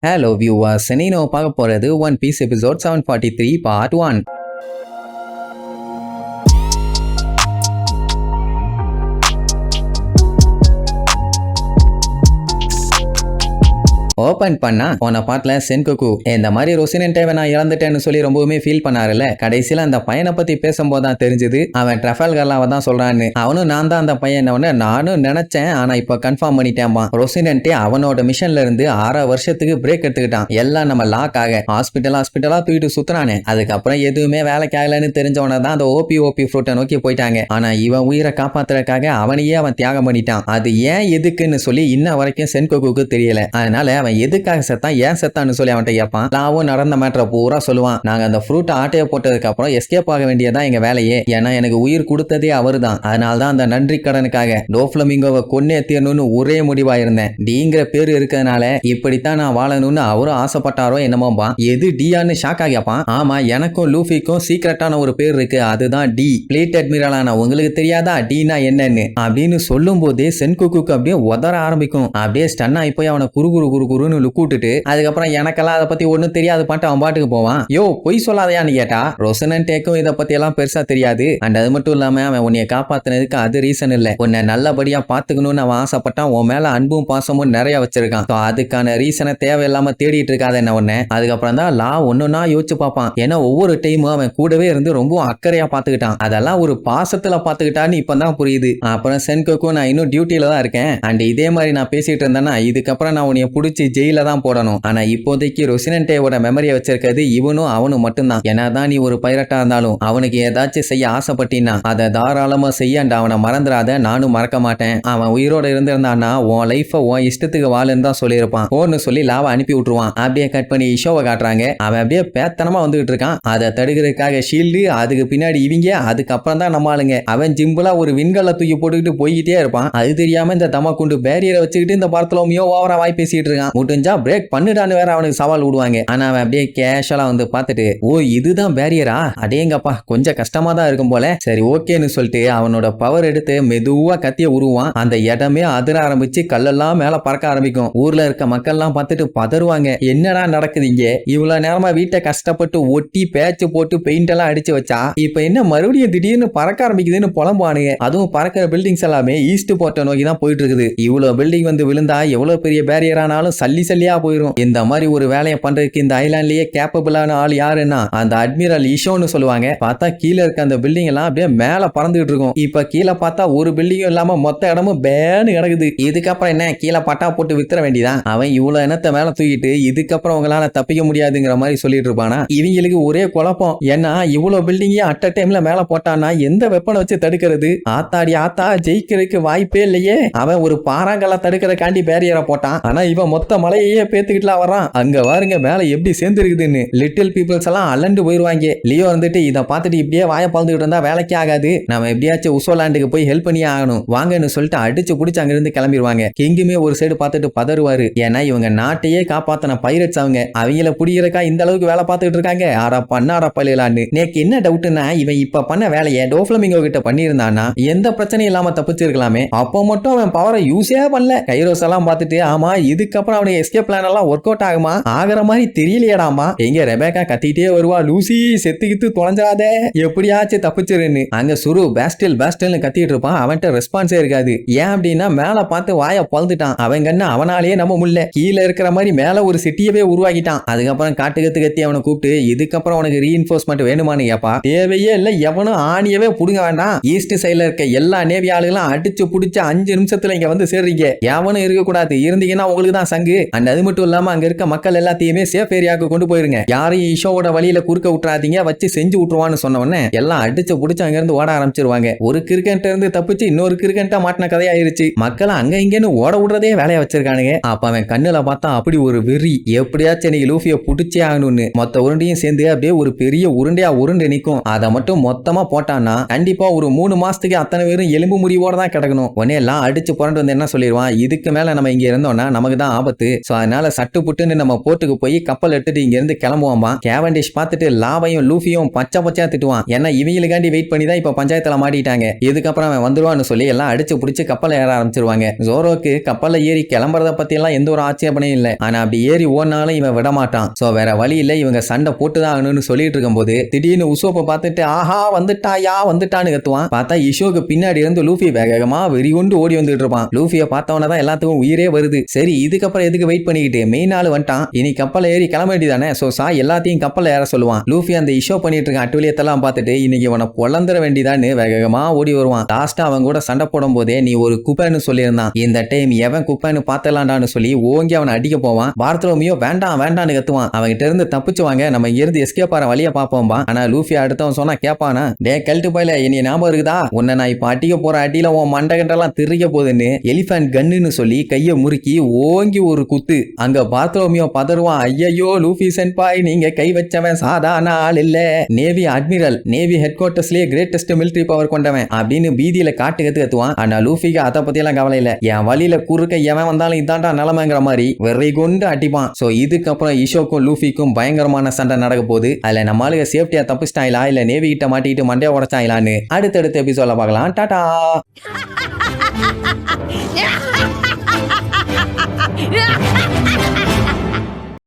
Hello viewers, நீனோ பார்க்க போறது one piece episode 743 part 1. Open பண்ணா போன பாட்டுல சென்கோகு இந்த மாதிரி ரொசினன்டேவை நான் இழந்துட்டேன்னு சொல்லி ரொம்பவுமே ஃபீல் பண்ணாருல. கடைசியில அந்த பையனை பத்தி பேசும்போது தான் தெரிஞ்சது அவன் ட்ரஃபல்கர்லாவை தான் சொல்றான்னு. அவனும் நான் தான் அந்த பையன், நானும் நினைச்சேன், ஆனா இப்ப கன்ஃபார்ம் பண்ணிட்டேன்பா. ரொசினன்டே அவனோட மிஷன்ல இருந்து 6 வருஷத்துக்கு பிரேக் எடுத்துக்கிட்டான். எல்லாம் நம்ம லாக்காக ஹாஸ்பிட்டலா தூக்கிட்டு சுத்துறானே. அதுக்கப்புறம் எதுவுமே வேலைக்கு ஆகலன்னு தெரிஞ்சவன தான் அந்த ஓபி ஃப்ரூட்டை நோக்கி போயிட்டாங்க. ஆனா இவன் உயிரை காப்பாத்துறதுக்காக அவனையே அவன் தியாகம் பண்ணிட்டான். அது ஏன் எதுக்குன்னு சொல்லி இன்ன வரைக்கும் சென்கோகுக்கு தெரியல. அதனால அவன் எதுக்காக செத்தான், ஏன் செத்தான்னு சொல்லி அவன்கிட்ட கேட்பான். லாவும் நடந்த மேட்டரை பூரா சொல்லுவான். நாங்க அந்த ஃப்ரூட்டை ஆட்டைய போட்டதுக்கு அப்புறம் எஸ்கேப் ஆக வேண்டியதான் எங்க வேலையே. ஏன்னா எனக்கு உயிர் கொடுத்ததே அவரு தான். அதனால்தான் அந்த நன்றி கடனுக்காக டோஃப்ளமிங்கோவை கொன்னே தீரணும்னு ஒரே முடிவா இருந்தேன். டிங்கிற பேரு இருக்கிறதுனால இப்படித்தான் நான் வாழணும்னு அவரும் ஆசைப்பட்டாரோ என்னமோபா. எது டியான்னு ஷாக் ஆகியாப்பான். ஆமா, எனக்கும் லூஃபிக்கும் சீக்ரெட்டான ஒரு பேர் இருக்கு, அதுதான் டி. பிளேட் அட்மிரலான உங்களுக்கு தெரியாதா டீனா என்னன்னு அப்படின்னு சொல்லும் போதே சென்கோகுக்கு அப்படியே உதற ஆரம்பிக்கும். அப்படியே ஸ்டன் ஆகி போய் அவனை குறுன்னு லுக் விட்டுட்டு அதுக்கப்புறம் எனக்கெல்லாம் அதை பத்தி ஒன்னும் தெரியாது பாட்டு அவன் பாட்டுக்கு போவான். யோ பொய் சொல்லாதையான்னு கேட்டா ரொசனன்டேக்கும் இதை பத்தி எல்லாம் பெருசா தெரியாது. அண்ட் அது மட்டும் இல்லாம அவன் உன்னைய காப்பாத்தினதுக்கு அது ரீசன் இல்ல, உன்னை நல்லபடியா பாத்துக்கணும்னு அவன் ஆசைப்பட்டான். உன் மேல அன்பும் பாசமும் நிறைய வச்சிருக்கான். அதுக்கான ரீசனை தேவையில்லாம தேடிட்டு இருக்காத என்ன ஒண்ணு. அதுக்கப்புறம் தான் லா ஒன்னொன்னா யோசிச்சு பார்ப்பான். ஏன்னா ஒவ்வொரு டைமும் அவன் கூடவே இருந்து ரொம்ப அக்கறையா பாத்துக்கிட்டான். அதெல்லாம் ஒரு பாசத்துல பாத்துக்கிட்டான்னு இப்பதான் புரியுது. அப்புறம் சென்கோக்கும் நான் இன்னும் டியூட்டியில தான் இருக்கேன். அண்ட் இதே மாதிரி நான் பேசிட்டு இருந்தேன்னா இதுக்கப்புறம் நான் உன்னைய புடிச்சு ஜெயில தான் போடணும். ஆனா இப்போதைக்கு ரொசினன்டேவோட மெமரியை வச்சிருக்கிறது இவனும் அவனும் மட்டும்தான். என்னதான் நீ ஒரு பைரட்டா இருந்தாலும் அவனுக்கு ஏதாச்சும் செய்ய ஆசைப்பட்டினா அதை தாராளமா செய்ய. அவனை மறந்துடாத, நானும் மறக்க மாட்டேன். அவன் உயிரோட இருந்திருந்தான்னா உன் லைஃப உன் இஷ்டத்துக்கு வாழுன்னு தான் சொல்லியிருப்பான். போன்னு சொல்லி லாவை அனுப்பி விட்டுருவான். அப்படியே கட் பண்ணி ஷோவை காட்டுறாங்க. அவன் அப்படியே பேத்தனமா வந்துகிட்டு இருக்கான். அதை தடுக்கிறதுக்காக ஷீல்டு, அதுக்கு பின்னாடி இவங்க, அதுக்கப்புறம் தான் நம்ம ஆளுங்க. அவன் ஜிம்பிளா ஒரு விண்கல்ல தூக்கி போட்டுக்கிட்டு போய்கிட்டே இருப்பான். அது தெரியாம இந்த தமக்குண்டு பேரியரை வச்சுக்கிட்டு இந்த படத்துலமியோ ஓவரா வாய் பேசிட்டு இருக்கான். முடிஞ்சா பிரேக் பண்ணுடான்னு வேற அவனுக்கு சவால் விடுவாங்க. ஆனா அவன் அப்படியே கேஷுவலா வந்து பார்த்துட்டு, ஓ இதுதான் பேரியரா, அடேங்கப்பா கொஞ்சம் கஷ்டமா தான் இருக்கும் போல, சரி ஓகேன்னு சொல்லிட்டு அவனோட பவர் எடுத்து மெதுவா கத்திய உருவான். அந்த இடமே அதிர ஆரம்பிச்சு கல்லெல்லாம் மேல பறக்க ஆரம்பிக்கும். ஊர்ல இருக்க மக்கள் எல்லாம் பார்த்துட்டு பதறுவாங்க. என்னடா நடக்குது இங்க, இவ்வளவு நேரமா வீட்டை கஷ்டப்பட்டு ஒட்டி பேச்சு போட்டு பெயிண்ட் எல்லாம் அடிச்சு வச்சா இப்ப என்ன மறுபடியும் திடீர்னு பறக்க ஆரம்பிக்குதுன்னு புலம்புவானுங்க. அதுவும் பறக்கிற பில்டிங்ஸ் எல்லாமே ஈஸ்ட் போர்ட்டை நோக்கி தான் போயிட்டு இருக்குது. இவ்வளவு பில்டிங் வந்து விழுந்தா எவ்வளவு பெரிய பேரியர் ஆனாலும் சல்லியா போயிடும். இந்த மாதிரி ஒரு வேலையை பண்றதுக்கு இந்த ஐலாண்ட்லயே கேப்பபிளான ஆள் யாருன்னா அந்த அட்மிரல் இஷோன்னு சொல்லுவாங்க. பார்த்தா கீழே இருக்க அந்த பில்டிங் எல்லாம் அப்படியே மேல பறந்துகிட்டு இருக்கும். இப்ப கீழே பார்த்தா ஒரு பில்டிங்கும் இல்லாம மொத்த இடமும் பேன்னு கிடக்குது. இதுக்கப்புறம் என்ன கீழே பட்டா போட்டு வித்துற வேண்டியதான். அவன் இவ்வளவு இனத்தை மேல தூக்கிட்டு இதுக்கப்புறம் உங்களால தப்பிக்க முடியாதுங்கிற மாதிரி சொல்லிட்டு இருப்பானா. இவங்களுக்கு ஒரே குழப்பம். ஏன்னா இவ்வளவு பில்டிங்கே அட் அ டைம்ல மேல போட்டானா எந்த வெப்பனை வச்சு தடுக்கிறது. ஆத்தா ஜெயிக்கிறதுக்கு வாய்ப்பே இல்லையே. அவன் ஒரு பாறாங்கல்ல தடுக்கிறக்காண்டி பேரியரை போட்டான். ஆனா இவன் மொத்த மலையே பேத்துக்கிட்டுலாம் வர்றான். அங்க வாருங்க மேல எப்படி சேர்ந்துருக்குதுன்னு. லிட்டில் பீப்புள்ஸ் எல்லாம் அலண்டு போயிருவாங்க. லியோ வந்துட்டு இதை பார்த்துட்டு இப்படியே வாய பழந்துகிட்டு இருந்தா வேலைக்கே ஆகாது, நம்ம எப்படியாச்சும் உசோலாண்டுக்கு போய் ஹெல்ப் பண்ணியே ஆகணும் வாங்கன்னு சொல்லிட்டு அடிச்சு புடிச்சு அங்கிருந்து கிளம்பிடுவாங்க. கிங்குமே ஒரு சைடு பார்த்துட்டு பதறுவாரு. ஏன்னா இவங்க நாட்டையே காப்பாத்தின பைரட்ஸ் அவங்கள புடிக்கிறக்கா இந்த அளவுக்கு வேலை பார்த்துட்டு இருக்காங்க. ஆடா பண்ணாடா பள்ளிலான்னு. நேக்கு என்ன டவுட்னா இவன் இப்ப பண்ண வேலையை டோஃப்ளமிங்கோ கிட்ட பண்ணியிருந்தானா எந்த பிரச்சனையும் இல்லாம தப்பிச்சிருக்கலாமே. அப்போ மட்டும் அவன் பவரை யூஸே பண்ணல. கைரோஸ் எல்லாம் பார்த்துட்டு ஆமா இதுக்கப்புறம் அவனுக்கு எஸ்கேப் பிளான் எல்லாம் ஒர்க் அவுட் ஆகுமா ஆகிற மாதிரி தெரியலையடாமா. எங்க ரெபேக்கா கத்திட்டே வருவா, லூசி செத்துக்கிட்டு தொலைஞ்சாதே எப்படியாச்சும் தப்பிச்சிருன்னு. அங்க சுரு பேஸ்டில் கத்திட்டு இருப்பான். அவன்கிட்ட ரெஸ்பான்ஸே இருக்காது. ஏன் அப்படின்னா மேல பார்த்து வாய பழுந்துட்டான். அவன் கண்ணு அவனாலேயே நம்ம முல்ல கீழே இருக்கிற மாதிரி மேல ஒரு சிட்டியவே உருவாக்கிட்டான். அதுக்கப்புறம் கத்தி அவனை கூப்பிட்டு இதுக்கப்புறம் உனக்கு ரீஇன்ஃபோர்ஸ்மெண்ட் வேணுமான்னு கேப்பா. தேவையே இல்ல, எவனும் ஆணியவே புடுங்க வேண்டாம். ஈஸ்ட் சைட்ல இருக்க எல்லா நேவி ஆளுகளும் அடிச்சு புடிச்சு 5 நிமிஷத்துல இங்க வந்து சேர்றீங்க. எவனும் இருக்கக்கூடாது, இருந்தீங்கன்னா உங்களுக்கு தான் சங்கு. அண்ட் அது மட்டும் இல்லாம அங்க இருக்க மக்கள் எல்லாத்தையுமே சேஃப் ஏரியாவுக்கு கொண்டு போயிருங்க. யாரையும் ஈஷோவோட வழியில குறுக்க விட்டுறாதீங்க, வச்சு செஞ்சு விட்டுருவான்னு சொன்ன உடனே எல்லாம் அடிச்சு புடிச்சு அங்க இருந்து ஓட ஆரம்பிச்சிருவாங்க. ஒரு கிரிக்கெட் இருந்து தப்பிச்சு இன்னொரு கிரிக்கெட்டா மாட்டின கதையாயிருச்சு. மக்களை அங்க இங்கன்னு ஓட விடுறதே வேலையா வச்சிருக்கானுங்க. அப்ப அவன் கண்ணுல பார்த்தா அப்படி ஒரு வெறி, எப்படியாச்சும் இன்னைக்கு லூஃபியை புடிச்சே ஆகணும்னு மொத்த உருண்டையும் சேர்ந்து அப்படியே ஒரு பெரிய உருண்டையா உருண்டு நிற்கும். அதை மட்டும் மொத்தமா போட்டான்னா கண்டிப்பா ஒரு 3 மாசத்துக்கு அத்தனை பேரும் எலும்பு முறிவோட தான் கிடக்கணும். உடனே எல்லாம் அடிச்சு புரண்டு வந்து என்ன சொல்லிடுவான், இதுக்கு மேல நம்ம இங்க இருந்தோம்னா நமக்கு தான் ஆபத்து. ஆபத்து. சோ அதனால சட்டு புட்டுன்னு நம்ம போர்ட்டுக்கு போய் கப்பல் எடுத்துட்டு இங்க இருந்து கிளம்புவோம்பா. கேவண்டிஷ் பார்த்துட்டு லாவையும் லூஃபியும் பச்சையா திட்டுவான். ஏன்னா இவங்களுக்காண்டி வெயிட் பண்ணி தான் இப்ப பஞ்சாயத்துல மாட்டிட்டாங்க. இதுக்கப்புறம் அவன் வந்துருவான்னு சொல்லி எல்லாம் அடிச்சு புடிச்சு கப்பலை ஏற ஆரம்பிச்சிருவாங்க. ஜோரோக்கு கப்பல்ல ஏறி கிளம்புறத பத்தி எல்லாம் எந்த ஒரு ஆட்சேபனையும் இல்ல. ஆனா அப்படி ஏறி ஓடினாலும் இவன் விட மாட்டான். சோ வேற வழி இல்ல, இவங்க சண்டை போட்டுதான் ஆகணும்னு சொல்லிட்டு இருக்கும்போது திடீர்னு உசோப்பை பார்த்துட்டு ஆஹா வந்துட்டான்னு கத்துவான். பார்த்தா இஷோக்கு பின்னாடி இருந்து லூஃபி வேகமா வெறிகொண்டு ஓடி வந்துட்டு இருப்பான். லூஃபியை பார்த்தவனதான் எல்லாத்துக்கும் உயிரே வருது. சரி இதுக்கப்புறம் எதுக்கு வெயிட் பண்ணிக்கிட்டு, மெயின் ஆளு வந்துட்டான், இனி கப்பலை ஏறி கிளம்ப வேண்டியதானே. சோ சாய் எல்லாத்தையும் கப்பல்ல ஏற சொல்லுவான். லூஃபி அந்த இஷோ பண்ணிட்டு இருக்க அட்டுலியத்தெல்லாம் பார்த்துட்டு இன்னைக்கு இவனை பொழந்துட வேண்டியதான்னு வேகமா ஓடி வருவான். லாஸ்டா அவன் கூட சண்டை போடும் போதே நீ ஒரு குப்பைன்னு சொல்லியிருந்தான், இந்த டைம் எவன் குப்பைன்னு பார்த்தலாண்டான்னு சொல்லி ஓங்கி அவனை அடிக்க போவான். பார்த்தரோமியோ வேண்டான்னு கத்துவான். அவன்கிட்ட இருந்து தப்பிச்சுவாங்க, நம்ம இருந்து எஸ்கேப் ஆற வழிய பாப்போம்பா. ஆனா லூஃபி அடுத்தவன் சொன்னா கேப்பானா, டே கல்ட்டு போயில இனி ஞாபகம் இருக்குதா, உன்னை நான் இப்ப அடிக்க போற அடியில உன் மண்டகண்டெல்லாம் திரிக்க போகுதுன்னு எலிஃபண்ட் கன்னுன்னு சொல்லி கையை முறுக்கி ஓங்கி ஒரு குத்து. அங்க பார்த்தரோமியோ பதறுவான். ஐயோ லூஃபி சென்பாய், நீங்க கை வச்சவன் சாதாரண ஆள் இல்ல, நேவி அட்மிரல், நேவி ஹெட் குவார்டர்ஸ்லயே கிரேட்டஸ்ட் மிலிட்டரி பவர் கொண்டவன் அப்படின்னு பீதியில கத்துவான். ஆனா லூஃபிக்கு அதை பத்தி எல்லாம் கவலை இல்ல. என் வழியில குறுக்க எவன் வந்தாலும் இதாண்டா நிலைமைங்கிற மாதிரி வெறி கொண்டு அடிப்பான். சோ இதுக்கப்புறம் இஷோக்கும் லூஃபிக்கும் பயங்கரமான சண்டை நடக்க போகுது. அதுல நம்ம ஆளுங்க சேஃப்டியா தப்பிச்சிட்டாங்களா இல்ல நேவி கிட்ட மாட்டிக்கிட்டு மண்டையை உடைச்சாங்களான்னு அடுத்தடுத்த எபிசோட்ல பார்க்கலாம். டாடா.